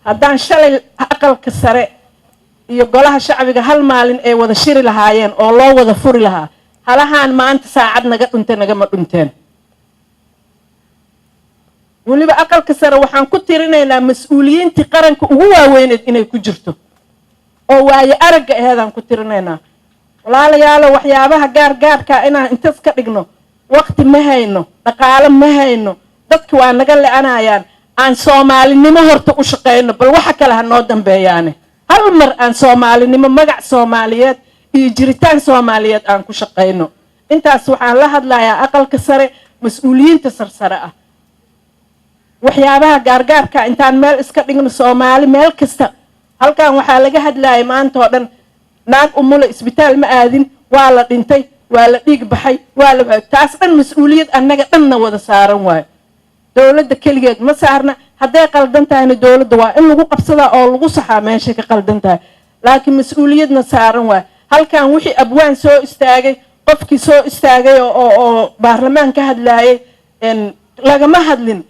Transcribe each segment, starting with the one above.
haddaan shalay aqalka sare iyo golaha shacbiga hal maalin ay wada shiri lahaayeen oo loo wada furi lahaa halahaan maanta saacad naga dhuntay nagama dhunteen waliba aqalka sare waxaan ku tirinaynaa mas'uuliyiintii qaranka ugu waaweyneed inay ku jirto oo waaye aragga aheedaan ku tirinaynaa walaalayaalo waxyaabaha gaargaarka inaan intaas ka dhigno waqti ma hayno dhaqaale ma hayno dadku waa naga le'anayaan aan soomaalinimo horta u shaqeyno bal waxa kale ha noo dambeeyaane hal mar aan soomaalinimo magac Soomaaliyeed iyo jiritaan Soomaaliyeed aan ku shaqeyno intaas waxaan la hadlayaa aqalka sare mas'uuliyiinta sarsare ah waxyaabaha gaargaarka intaan meel iska dhigno Soomaali meel kasta halkan waxaa laga hadlaayay maanta oo dhan naag umule isbitaal ma aadin waa la dhintay waa la dhiig baxay waa la taas dhan mas'uuliyad annaga dhanna wada saaran waay dawladda kaligeed ma saarna hadday qaldan tahayna dawladda waa in lagu qabsadaa oo lagu saxaa meesha ka qaldan tahay laakiin mas'uuliyadna saaran waay halkan wixii abwaan soo istaagay qofkii soo istaagay oo baarlamaan ka hadlaayay lagama hadlin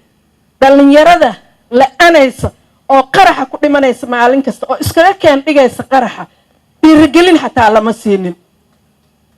dhalinyarada la'anaysa oo qaraxa ku dhimanaysa maalin kasta oo iskaga keen dhigaysa qaraxa dhiirigelin xataa lama siinin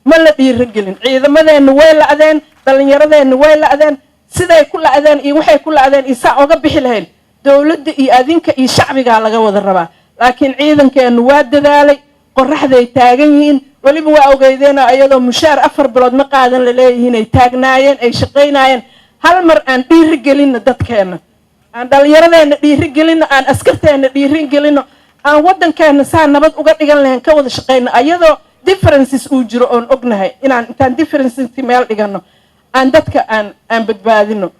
ma la dhiirigelin ciidamadeena way la'adeen dhalinyaradeenna way la'adeen siday ku la'adeen iyo waxay ku la'adeen isaa oga bixi lahayn dawladda iyo adinka iyo shacbiga laga wada rabaa laakiin ciidankeenu waa dadaalay qorraxday taagan yihiin waliba waa ogeydeen ayadoo mushaar 4 bilood ma qaadan la leeyihiin ay taagnaayeen ay shaqeynayeen hal mar aan dhiirigelin dadkeena aan dhalinyaradeenna dhiirigelin aan askarteena dhiirigelin aan wadankeena saa nabad uga dhigan lahayn ka wada shaqeyno ayadoo differences uu jiro oon ognahay inaan intaan differences meel dhigano aan dadka aan badbaadino